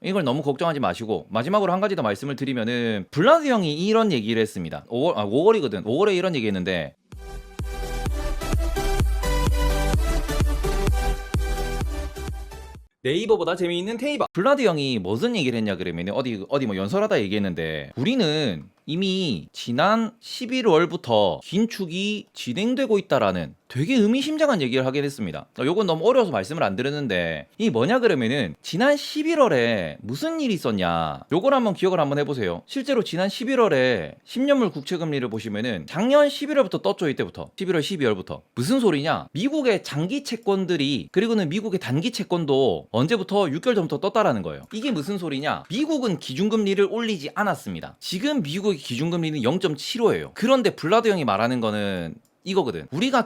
이걸 너무 걱정하지 마시고, 마지막으로 한 가지 더 말씀을 드리면은 블라드 형이 이런 얘기를 했습니다. 5월이거든. 5월에 이런 얘기 했는데, 네이버보다 재미있는 테이버. 블라드 형이 무슨 얘기를 했냐 그러면 어디 뭐 연설하다 얘기했는데, 우리는 이미 지난 11월부터 긴축이 진행되고 있다라는 되게 의미심장한 얘기를 하게 됐습니다. 요건 너무 어려워서 말씀을 안 드렸는데, 이 뭐냐 그러면은 지난 11월에 무슨 일이 있었냐, 요걸 한번 기억을 한번 해보세요. 실제로 지난 11월에 10년물 국채금리를 보시면은 작년 11월부터 떴죠. 이때부터 11월 12월부터 무슨 소리냐, 미국의 장기 채권들이, 그리고는 미국의 단기 채권도 언제부터 6개월 전부터 떴다라는 거예요. 이게 무슨 소리냐, 미국은 기준금리를 올리지 않았습니다. 지금 미국의 기준금리는 0.75예요 그런데 블라드 형이 말하는 거는 이거거든. 우리가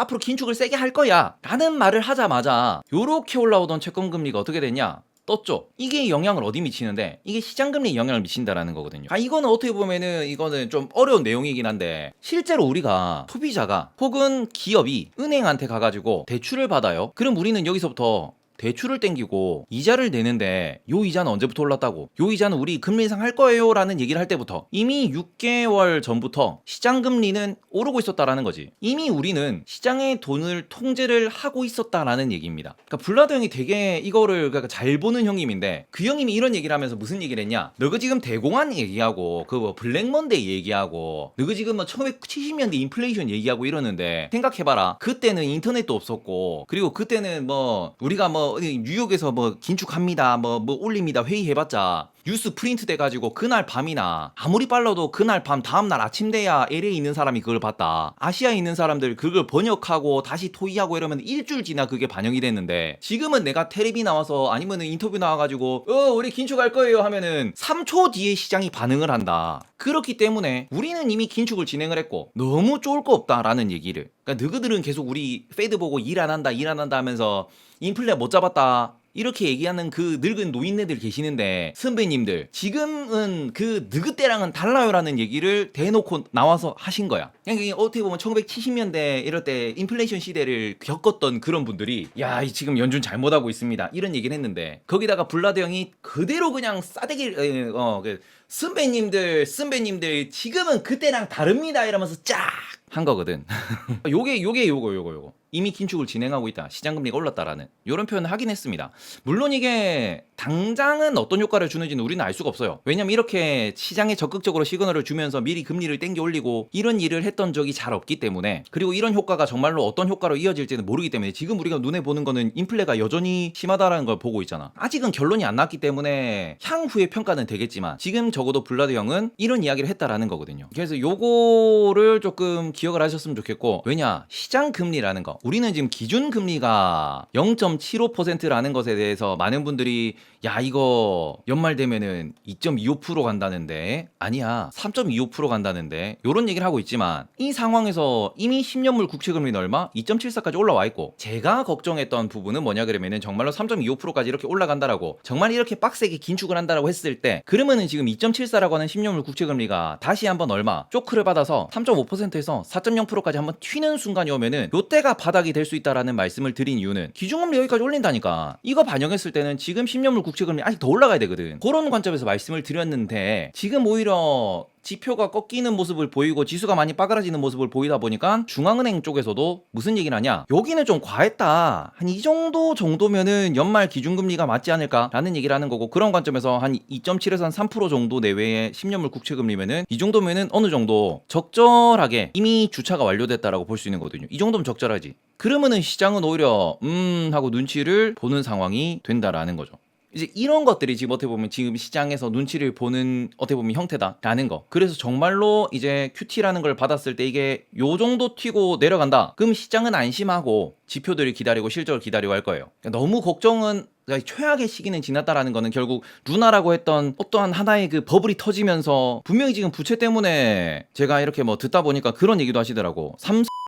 앞으로 긴축을 세게 할 거야 라는 말을 하자마자 요렇게 올라오던 채권금리가 어떻게 됐냐, 떴죠. 이게 영향을 어디 미치는데, 이게 시장금리에 영향을 미친다라는 거거든요. 이거는 어떻게 보면은 이거는 좀 어려운 내용이긴 한데, 실제로 우리가 소비자가 혹은 기업이 은행한테 가가지고 대출을 받아요. 그럼 우리는 여기서부터 대출을 땡기고 이자를 내는데, 요 이자는 언제부터 올랐다고, 요 이자는 우리 금리 인상할 거예요 라는 얘기를 할 때부터 이미 6개월 전부터 시장금리는 오르고 있었다라는 거지. 이미 우리는 시장의 돈을 통제를 하고 있었다라는 얘기입니다. 그러니까 블라드 형이 되게 이거를 잘 보는 형님인데, 그 형님이 이런 얘기를 하면서 무슨 얘기를 했냐, 너그 지금 대공황 얘기하고 그 뭐 블랙먼데이 얘기하고 너그 지금 뭐 1970년대 인플레이션 얘기하고 이러는데, 생각해봐라. 그때는 인터넷도 없었고, 그리고 그때는 뭐 우리가 뭐 뉴욕에서 뭐 긴축합니다 뭐 올립니다 회의해봤자 뉴스 프린트 돼가지고 그날 밤이나 아무리 빨라도 그날 밤 다음날 아침 돼야 LA에 있는 사람이 그걸 봤다. 아시아에 있는 사람들 그걸 번역하고 다시 토의하고 이러면 일주일 지나 그게 반영이 됐는데, 지금은 내가 텔레비 나와서 아니면은 인터뷰 나와가지고 우리 긴축할 거예요 하면은 3초 뒤에 시장이 반응을 한다. 그렇기 때문에 우리는 이미 긴축을 진행을 했고 너무 쫄 거 없다라는 얘기를, 그러니까 너희들은 계속 우리 페드 보고 일 안 한다 하면서 인플레 못 잡았다 이렇게 얘기하는 그 늙은 노인네들 계시는데, 선배님들 지금은 그 너희 때랑은 달라요라는 얘기를 대놓고 나와서 하신 거야. 그냥 어떻게 보면 1970년대 이럴 때 인플레이션 시대를 겪었던 그런 분들이 야 지금 연준 잘못하고 있습니다 이런 얘기를 했는데, 거기다가 블라드 형이 그대로 그냥 싸대기를 선배님들 지금은 그때랑 다릅니다 이러면서 쫙 한 거거든. 요거 이미 긴축을 진행하고 있다, 시장금리가 올랐다라는 요런 표현을 하긴 했습니다. 물론 이게 당장은 어떤 효과를 주는지는 우리는 알 수가 없어요. 왜냐면 이렇게 시장에 적극적으로 시그널을 주면서 미리 금리를 땡겨 올리고 이런 일을 했던 적이 잘 없기 때문에, 그리고 이런 효과가 정말로 어떤 효과로 이어질지는 모르기 때문에, 지금 우리가 눈에 보는 거는 인플레가 여전히 심하다라는 걸 보고 있잖아. 아직은 결론이 안 났기 때문에 향후의 평가는 되겠지만, 지금 적어도 블라드 형은 이런 이야기를 했다라는 거거든요. 그래서 요거를 조금 기억을 하셨으면 좋겠고, 왜냐, 시장금리라는 거, 우리는 지금 기준금리가 0.75%라는 것에 대해서 많은 분들이 야 이거 연말 되면은 2.25% 간다는데, 아니야 3.25% 간다는데, 요런 얘기를 하고 있지만, 이 상황에서 이미 10년물 국채금리는 얼마? 2.74까지 올라와 있고, 제가 걱정했던 부분은 뭐냐 그러면은 정말로 3.25%까지 이렇게 올라간다라고, 정말 이렇게 빡세게 긴축을 한다라고 했을 때, 그러면은 지금 2.74라고 하는 10년물 국채금리가 다시 한번 얼마 쇼크를 받아서 3.5%에서 4.0%까지 한번 튀는 순간이 오면은 요때가 바닥이 될 수 있다라는 말씀을 드린 이유는, 기준금리 여기까지 올린다니까 이거 반영했을 때는 지금 10년물 국채금리 아직 더 올라가야 되거든. 그런 관점에서 말씀을 드렸는데, 지금 오히려 지표가 꺾이는 모습을 보이고 지수가 많이 빠그라지는 모습을 보이다 보니까 중앙은행 쪽에서도 무슨 얘기를 하냐, 여기는 좀 과했다, 한 이 정도면은 연말 기준금리가 맞지 않을까라는 얘기를 하는 거고, 그런 관점에서 한 2.7에서 한 3% 정도 내외의 10년물 국채금리면은 이 정도면은 어느 정도 적절하게 이미 주차가 완료됐다라고 볼 수 있는 거거든요. 이 정도면 적절하지. 그러면은 시장은 오히려 하고 눈치를 보는 상황이 된다라는 거죠. 이제 이런 것들이 지금 어떻게 보면 지금 시장에서 눈치를 보는 어떻게 보면 형태다라는 거. 그래서 정말로 이제 QT라는 걸 받았을 때 이게 요 정도 튀고 내려간다, 그럼 시장은 안심하고 지표들을 기다리고 실적을 기다리고 할 거예요. 그러니까 너무 걱정은, 그러니까 최악의 시기는 지났다라는 거는 결국 루나라고 했던 어떠한 하나의 그 버블이 터지면서, 분명히 지금 부채 때문에 제가 이렇게 뭐 듣다 보니까 그런 얘기도 하시더라고.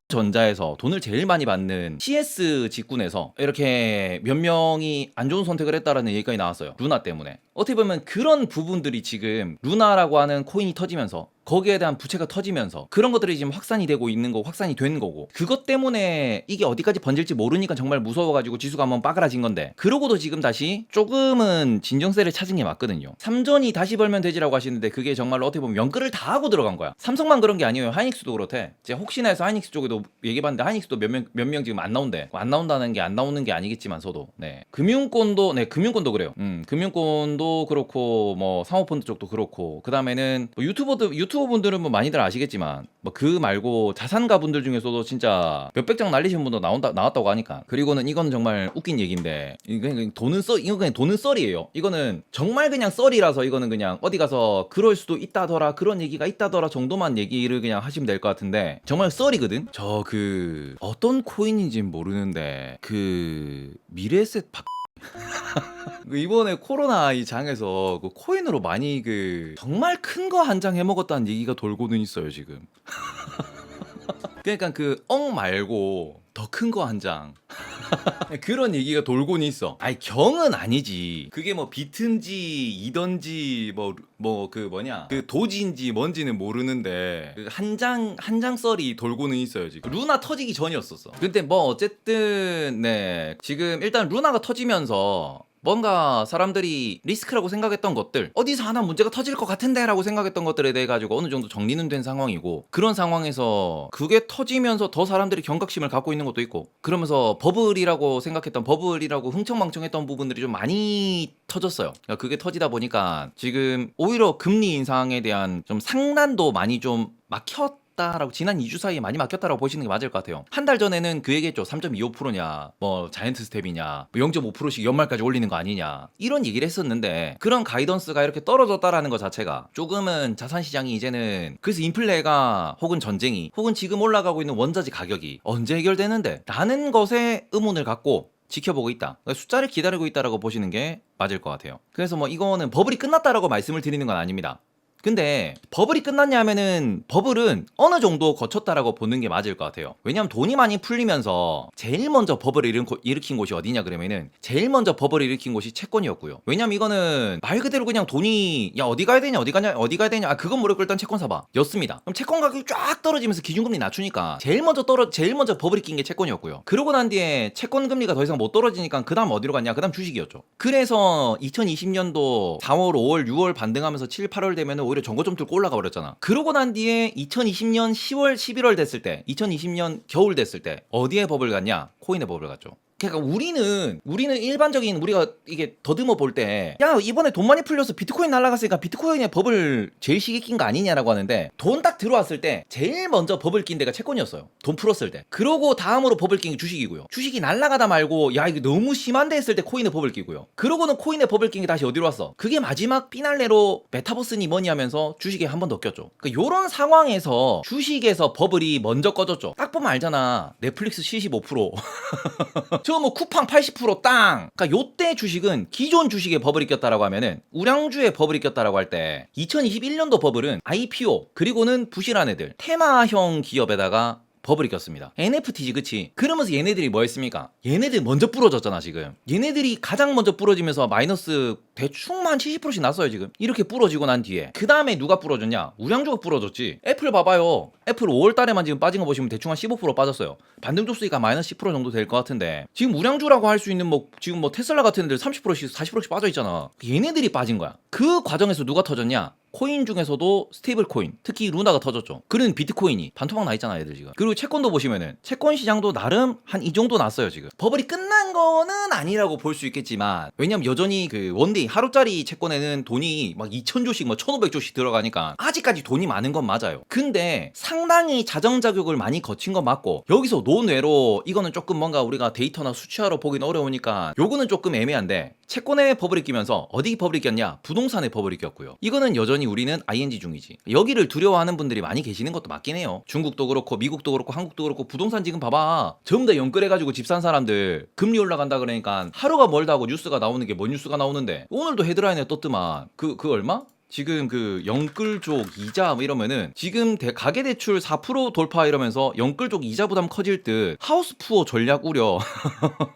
전자에서 돈을 제일 많이 받는 CS 직군에서 이렇게 몇 명이 안 좋은 선택을 했다라는 얘기까지 나왔어요. 루나 때문에. 어떻게 보면 그런 부분들이 지금 루나라고 하는 코인이 터지면서 거기에 대한 부채가 터지면서 그런 것들이 지금 확산이 되고 있는 거고 확산이 된 거고 그것 때문에 이게 어디까지 번질지 모르니까 정말 무서워가지고 지수가 한번 빠그라진 건데 그러고도 지금 다시 조금은 진정세를 찾은 게 맞거든요. 삼전이 다시 벌면 되지라고 하시는데 그게 정말로 어떻게 보면 연끌을 다 하고 들어간 거야. 삼성만 그런 게 아니에요. 하이닉스도 그렇대. 제가 혹시나 해서 하이닉스 쪽에도 얘기해봤는데 하이닉스도 몇 명 지금 안 나온대. 안 나온다는 게 안 나오는 게 아니겠지만서도 네 금융권도 금융권도 그래요. 금융권도 그렇고 뭐 사모펀드 쪽도 그렇고 그 다음에는 뭐 유튜버분들은 뭐 많이들 아시겠지만 뭐 그 말고 자산가 분들 중에서도 진짜 몇백 장 날리신 분도 나왔다고 하니까. 그리고는 이거는 정말 웃긴 얘기인데 이거 그냥 돈은 썰이에요. 이거는 정말 그냥 썰이라서 이거는 그냥 어디 가서 그럴 수도 있다더라 그런 얘기가 있다더라 정도만 얘기를 그냥 하시면 될 것 같은데 정말 썰이거든. 저 그 어떤 코인인지는 모르는데 그 미래에셋 이번에 코로나 이 장에서 그 코인으로 많이 그 정말 큰 거 한 장 해먹었다는 얘기가 돌고는 있어요 지금. 그러니까 그 말고 더 큰 거 한 장. 그런 얘기가 돌고는 있어. 아니 경은 아니지. 그게 뭐 비트인지 이던지 뭐 그 뭐냐 그 도지인지 뭔지는 모르는데 그 한 장 썰이 돌고는 있어요 지금. 루나 터지기 전이었었어. 근데 뭐 어쨌든 네 지금 일단 루나가 터지면서 뭔가 사람들이 리스크라고 생각했던 것들 어디서 하나 문제가 터질 것 같은데 라고 생각했던 것들에 대해 가지고 어느 정도 정리는 된 상황이고 그런 상황에서 그게 터지면서 더 사람들이 경각심을 갖고 있는 것도 있고 그러면서 버블이라고 생각했던 버블이라고 흥청망청했던 부분들이 좀 많이 터졌어요. 그러니까 그게 터지다 보니까 지금 오히려 금리 인상에 대한 좀 상단도 많이 좀 막혔다라고 지난 2주 사이에 많이 막혔다라고 보시는 게 맞을 것 같아요. 한 달 전에는 그 얘기했죠. 3.25%냐 뭐 자이언트 스텝이냐 뭐 0.5%씩 연말까지 올리는 거 아니냐 이런 얘기를 했었는데 그런 가이던스가 이렇게 떨어졌다라는 것 자체가 조금은 자산시장이 이제는 그래서 인플레가 혹은 전쟁이 혹은 지금 올라가고 있는 원자재 가격이 언제 해결되는데 라는 것에 의문을 갖고 지켜보고 있다. 그러니까 숫자를 기다리고 있다라고 보시는 게 맞을 것 같아요. 그래서 뭐 이거는 버블이 끝났다라고 말씀을 드리는 건 아닙니다. 근데 버블이 끝났냐 하면은 버블은 어느 정도 거쳤다라고 보는 게 맞을 것 같아요. 왜냐면 돈이 많이 풀리면서 제일 먼저 버블을 일으킨 곳이 어디냐 그러면은 제일 먼저 버블을 일으킨 곳이 채권이었고요. 왜냐면 이거는 말 그대로 그냥 돈이 야 어디 가야 되냐 어디 가야 되냐 아 그건 모르고 일단 채권 사봐 였습니다. 그럼 채권 가격이 쫙 떨어지면서 기준금리 낮추니까 제일 먼저 버블이 낀 게 채권이었고요. 그러고 난 뒤에 채권 금리가 더 이상 못 떨어지니까 그 다음 어디로 갔냐 그 다음 주식이었죠. 그래서 2020년도 4월 5월 6월 반등하면서 7, 8월 되면은 오히려 전고 좀 뚫고 올라가 버렸잖아. 그러고 난 뒤에 2020년 10월 11월 됐을 때 2020년 겨울 됐을 때 어디에 버블 갔냐 코인에 버블 갔죠. 그러니까 우리는 일반적인 우리가 이게 더듬어 볼 때 야 이번에 돈 많이 풀려서 비트코인 날라갔으니까 비트코인에 버블 제일 시기 낀 거 아니냐라고 하는데 돈 딱 들어왔을 때 제일 먼저 버블 낀 데가 채권이었어요. 돈 풀었을 때. 그러고 다음으로 버블 낀 게 주식이고요. 주식이 날라가다 말고 야 이거 너무 심한데 했을 때 코인에 버블 끼고요. 그러고는 코인에 버블 낀 게 다시 어디로 왔어? 그게 마지막 피날레로 메타버스니 뭐니 하면서 주식에 한 번 더 꼈죠. 그러니까 요런 상황에서 주식에서 버블이 먼저 꺼졌죠. 딱 보면 알잖아. 넷플릭스 75% 저 뭐 쿠팡 80% 땅. 그러니까 요때 주식은 기존 주식에 버블이 꼈다라고 하면은 우량주에 버블이 꼈다라고 할 때 2021년도 버블은 IPO 그리고는 부실한 애들 테마형 기업에다가 버블이 꼈습니다. NFT지 그치? 그러면서 얘네들이 뭐 했습니까? 얘네들 먼저 부러졌잖아 지금. 얘네들이 가장 먼저 부러지면서 마이너스 대충 한 70%씩 났어요 지금. 이렇게 부러지고 난 뒤에 그 다음에 누가 부러졌냐? 우량주가 부러졌지. 애플 봐봐요. 애플 5월달에만 지금 빠진 거 보시면 대충 한 15% 빠졌어요. 반등 족수가 마이너스 10% 정도 될 것 같은데 지금 우량주라고 할 수 있는 뭐 지금 뭐 테슬라 같은 애들 30%씩 40%씩 빠져 있잖아. 얘네들이 빠진 거야. 그 과정에서 누가 터졌냐? 코인 중에서도 스테이블 코인, 특히 루나가 터졌죠. 그런 비트코인이 반토막 나 있잖아, 애들 지금. 그리고 채권도 보시면은 채권 시장도 나름 한 이 정도 났어요, 지금. 버블이 끝난 거는 아니라고 볼 수 있겠지만 왜냐면 여전히 그 원데이 하루짜리 채권에는 돈이 막 2,000조씩 뭐 1,500조씩 들어가니까 아직까지 돈이 많은 건 맞아요. 근데 상당히 자정자격을 많이 거친 건 맞고 여기서 논외로 이거는 조금 뭔가 우리가 데이터나 수치화로 보긴 어려우니까 요거는 조금 애매한데 채권에 버블이 끼면서 어디 버블이 꼈냐? 부동산에 버블이 꼈고요. 이거는 여전히 우리는 ING 중이지. 여기를 두려워하는 분들이 많이 계시는 것도 맞긴 해요. 중국도 그렇고 미국도 그렇고 한국도 그렇고 부동산 지금 봐봐. 전부 다 연끌해가지고 집 산 사람들 금리 올라간다 그러니까 하루가 멀다 하고 뉴스가 나오는 게 뭔 뉴스가 나오는데 오늘도 헤드라인에 떴더만 그 얼마? 지금 그 영끌족 이자 뭐 이러면은 지금 가계대출 4% 돌파 이러면서 영끌족 이자 부담 커질 듯 하우스푸어 전략 우려.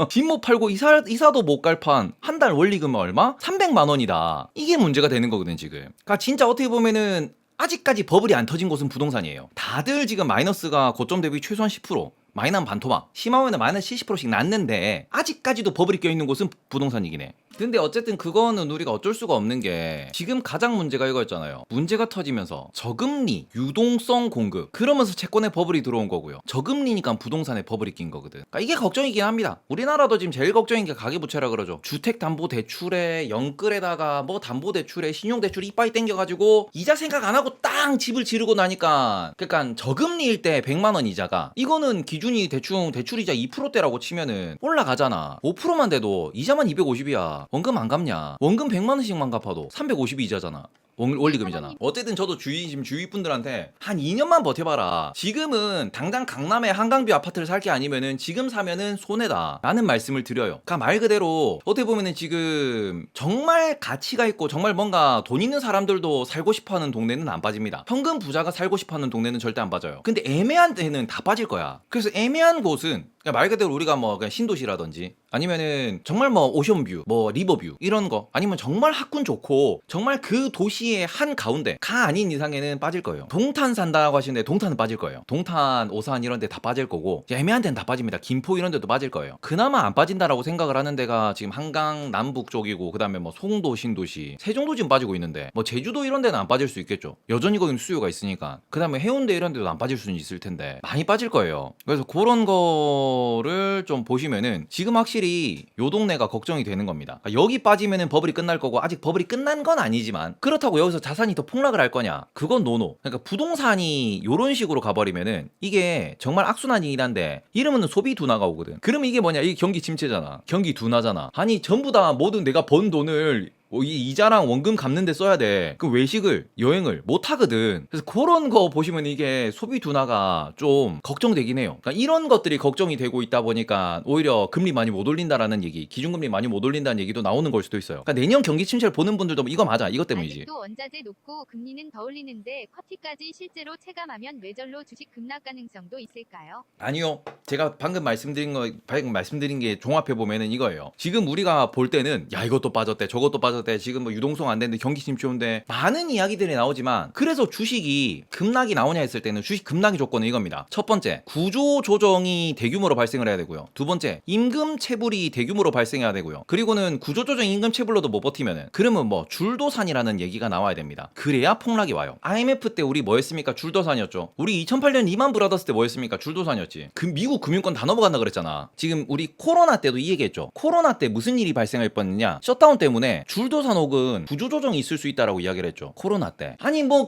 집 못 팔고 이사도 못 갈 판 한 달 원리금 얼마? 300만 원이다. 이게 문제가 되는 거거든 지금. 그러니까 진짜 어떻게 보면은 아직까지 버블이 안 터진 곳은 부동산이에요. 다들 지금 마이너스가 고점 대비 최소한 10%, 마이너스 반토막, 심하면 마이너스 70%씩 났는데 아직까지도 버블이 껴있는 곳은 부동산이긴 해. 근데 어쨌든 그거는 우리가 어쩔 수가 없는 게 지금 가장 문제가 이거였잖아요. 문제가 터지면서 저금리, 유동성 공급, 그러면서 채권에 버블이 들어온 거고요. 저금리니까 부동산에 버블이 낀 거거든. 그러니까 이게 걱정이긴 합니다. 우리나라도 지금 제일 걱정인 게 가계부채라 그러죠. 주택담보대출에 영끌에다가 뭐 담보대출에 신용대출 이빠이 땡겨가지고 이자 생각 안 하고 땅 집을 지르고 나니까, 그러니까 저금리일 때 100만 원 이자가 이거는 기준이 대충 대출이자 2%대라고 치면은 올라가잖아. 5%만 돼도 이자만 250이야. 원금 안 갚냐? 원금 100만 원씩만 갚아도 350이 이자잖아. 원리금이잖아. 어쨌든 저도 지금 주위 분들한테 한 2년만 버텨봐라. 지금은 당장 강남에 한강뷰 아파트를 살 게 아니면은 지금 사면은 손해다 라는 말씀을 드려요. 그러니까 말 그대로 어떻게 보면은 지금 정말 가치가 있고 정말 뭔가 돈 있는 사람들도 살고 싶어하는 동네는 안 빠집니다. 현금 부자가 살고 싶어하는 동네는 절대 안 빠져요. 근데 애매한 데는 다 빠질 거야. 그래서 애매한 곳은 그러니까 말 그대로 우리가 뭐 그냥 신도시라든지 아니면은 정말 뭐 오션뷰, 뭐 리버뷰 이런 거, 아니면 정말 학군 좋고 정말 그 도시의 한 가운데가 아닌 이상에는 빠질 거예요. 동탄 산다고 하시는데 동탄은 빠질 거예요. 동탄, 오산 이런 데 다 빠질 거고 애매한 데는 다 빠집니다. 김포 이런 데도 빠질 거예요. 그나마 안 빠진다라고 생각을 하는 데가 지금 한강 남북 쪽이고, 그다음에 뭐 송도, 신도시, 세종도 지금 빠지고 있는데 뭐 제주도 이런 데는 안 빠질 수 있겠죠. 여전히 거기는 수요가 있으니까. 그다음에 해운대 이런 데도 안 빠질 수는 있을 텐데 많이 빠질 거예요. 그래서 그런 거를 좀 보시면은 지금 확실히 요 동네가 걱정이 되는 겁니다. 그러니까 여기 빠지면은 버블이 끝날 거고, 아직 버블이 끝난 건 아니지만 그렇다고 여기서 자산이 더 폭락을 할 거냐? 그건 노노. 그러니까 부동산이 요런 식으로 가버리면은 이게 정말 악순환이긴 한데 이러면은 소비 둔화가 오거든. 그러면 이게 뭐냐? 이게 경기 침체잖아. 경기 둔화잖아. 아니 전부 다 모든 내가 번 돈을 이 이자랑 원금 갚는 데 써야 돼. 그 외식을, 여행을 못 하거든. 그래서 그런 거 보시면 이게 소비 둔화가 좀 걱정되긴 해요. 그러니까 이런 것들이 걱정이 되고 있다 보니까 오히려 금리 많이 못 올린다라는 얘기, 기준금리 많이 못 올린다는 얘기도 나오는 걸 수도 있어요. 그러니까 내년 경기 침체를 보는 분들도 이거 맞아, 이것 때문이지. 아직도 원자재 높고 금리는 더 올리는데 커티까지 실제로 체감하면 외절로 주식 급락 가능성도 있을까요? 아니요. 제가 방금 말씀드린 게 종합해 보면은 이거예요. 지금 우리가 볼 때는 야 이것도 빠졌대, 저것도 빠졌대, 지금 뭐 유동성 안 되는데 경기 침체 온대, 많은 이야기들이 나오지만 그래서 주식이 급락이 나오냐 했을 때는 주식 급락의 조건은 이겁니다. 첫 번째, 구조 조정이 대규모로 발생을 해야 되고요. 두 번째, 임금 체불이 대규모로 발생해야 되고요. 그리고는 구조 조정 임금 체불로도 못 버티면은 그러면 뭐 줄도산이라는 얘기가 나와야 됩니다. 그래야 폭락이 와요. IMF 때 우리 뭐였습니까? 줄도산이었죠. 우리 2008년 리만 브라더스 때 뭐였습니까? 줄도산이었지. 그 미국 금융권 다 넘어간다 그랬잖아. 지금 우리 코로나 때도 이 얘기했죠. 코로나 때 무슨 일이 발생할 뻔했냐? 셧다운 때문에 줄도산 혹은 구조조정이 있을 수 있다라고 이야기를 했죠. 코로나 때. 아니 뭐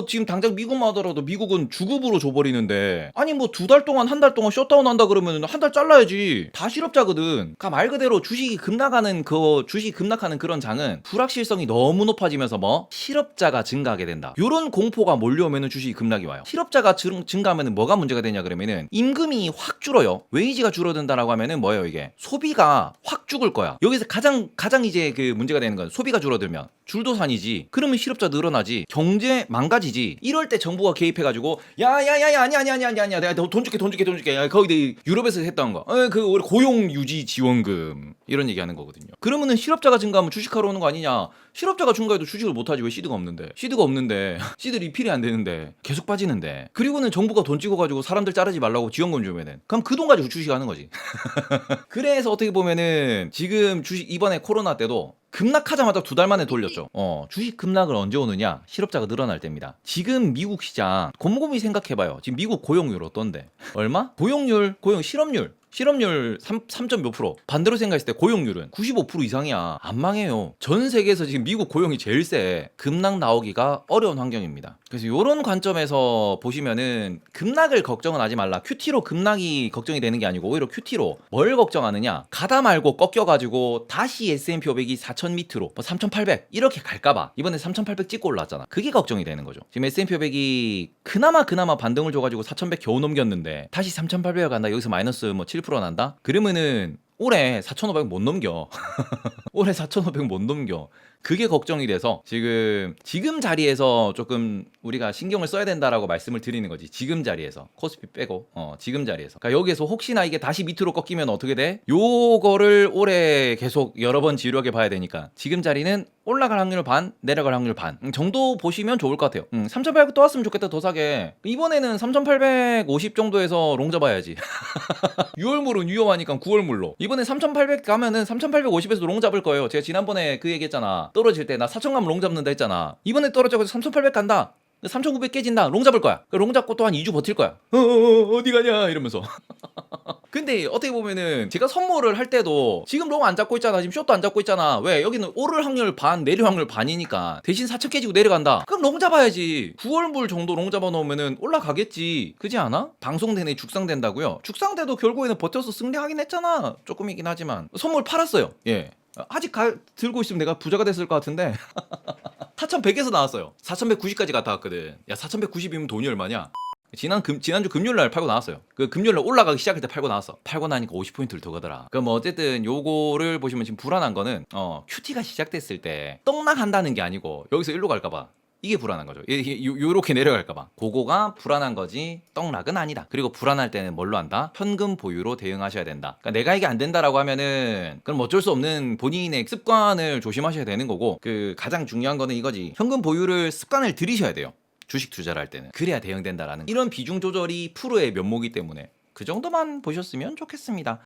지금 당장 미국만 하더라도 미국은 주급으로 줘버리는데, 아니 뭐 2달 동안, 한 달 동안 셧다운 한다 그러면 한 달 잘라야지. 다 실업자거든. 그러니까 말 그대로 주식이 급락하는 그런 장은 불확실성이 너무 높아지면서 뭐 실업자가 증가하게 된다, 요런 공포가 몰려오면은 주식이 급락이 와요. 실업자가 증가하면은 뭐가 문제가 되냐 그러면은 임금이 확 줄어요. 웨이지가 줄어든다라고 하면은 뭐예요? 이게 소비가 확 죽을 거야. 여기서 가장 이제 그 문제가 되는 건 소비가 줄어들면 줄도산이지. 그러면 실업자 늘어나지. 경제 망가지지. 이럴 때 정부가 개입해가지고 야야야야 아니야 내가 돈 줄게. 야, 거기 유럽에서 했던 거. 그 우리 고용 유지 지원금 이런 얘기하는 거거든요. 그러면은 실업자가 증가하면 주식하러 오는 거 아니냐? 실업자가 증가해도 주식을 못 하지. 왜? 시드가 없는데 시드 리필이 안 되는데 계속 빠지는데. 그리고는 정부가 돈 찍어가지고 사람들 자르지 말라고 지원금 주면은 그럼 그 돈 가지고 주식하는 거지. 그래서 어떻게 보면은 지금 주식 이번에 코로나 때도 급락하자마자 2달 만에 돌렸죠. 주식 급락을 언제 오느냐? 실업자가 늘어날 때입니다. 지금 미국 시장 곰곰이 생각해봐요. 지금 미국 고용률 어떤데? 얼마? 실업률 3점 몇 프로. 반대로 생각했을 때 고용률은 95% 이상이야. 안 망해요. 전 세계에서 지금 미국 고용이 제일 세. 급락 나오기가 어려운 환경입니다. 그래서 이런 관점에서 보시면은 급락을 걱정은 하지 말라. QT로 급락이 걱정이 되는 게 아니고 오히려 QT로 뭘 걱정하느냐? 가다 말고 꺾여가지고 다시 S&P 500이 4,000 밑으로 뭐 3,800 이렇게 갈까봐 이번에 3,800 찍고 올랐잖아. 그게 걱정이 되는 거죠. 지금 S&P 500이 그나마 반등을 줘가지고 4,100 겨우 넘겼는데 다시 3,800을 간다. 여기서 마이너스 뭐 7% 난다? 그러면은 올해 4,500 못 넘겨. 올해 4,500 못 넘겨. 그게 걱정이 돼서 지금 자리에서 조금 우리가 신경을 써야 된다라고 말씀을 드리는 거지. 지금 자리에서 코스피 빼고 지금 자리에서. 그러니까 여기에서 혹시나 이게 다시 밑으로 꺾이면 어떻게 돼? 요거를 올해 계속 여러 번 지루하게 봐야 되니까 지금 자리는 올라갈 확률 반, 내려갈 확률 반 정도 보시면 좋을 것 같아요. 3,800 또 왔으면 좋겠다. 더 사게. 이번에는 3,850 정도에서 롱 잡아야지. 6월물은 위험하니까 9월물로. 이번에 3,800 가면은 3,850에서 롱 잡을 거예요. 제가 지난번에 그 얘기했잖아. 떨어질 때 나 4,000 가면 롱 잡는다 했잖아. 이번에 떨어져서 3,800 간다. 3,900 깨진다. 롱 잡을 거야. 롱 잡고 또 한 2주 버틸 거야. 어디 가냐 이러면서. 근데 어떻게 보면은 제가 선물을 할 때도 지금 롱 안 잡고 있잖아. 지금 숏도 안 잡고 있잖아. 왜? 여기는 오를 확률 반, 내릴 확률 반이니까 대신 4,000 깨지고 내려간다. 그럼 롱 잡아야지. 9월물 정도 롱 잡아 놓으면은 올라가겠지. 그지 않아? 방송 내내 죽상된다고요? 죽상돼도 결국에는 버텨서 승리하긴 했잖아. 조금이긴 하지만. 선물 팔았어요. 예. 아직 들고 있으면 내가 부자가 됐을 것 같은데 4,100에서 나왔어요. 4,190까지 갔다 왔거든. 야 4,190이면 돈이 얼마냐? 지난주 금요일날 팔고 나왔어요. 그 금요일날 올라가기 시작할 때 팔고 나왔어. 팔고 나니까 50포인트를 더 가더라. 그럼 어쨌든 요거를 보시면 지금 불안한 거는 QT가 시작됐을 때 떡 나간다는 게 아니고 여기서 일로 갈까봐 이게 불안한 거죠. 요렇게 내려갈까봐. 그거가 불안한 거지 떡락은 아니다. 그리고 불안할 때는 뭘로 한다? 현금 보유로 대응하셔야 된다. 그러니까 내가 이게 안 된다라고 하면은 그럼 어쩔 수 없는 본인의 습관을 조심하셔야 되는 거고 그 가장 중요한 거는 이거지. 현금 보유를 습관을 들이셔야 돼요. 주식 투자를 할 때는. 그래야 대응된다라는 이런 비중 조절이 프로의 면모이기 때문에 그 정도만 보셨으면 좋겠습니다.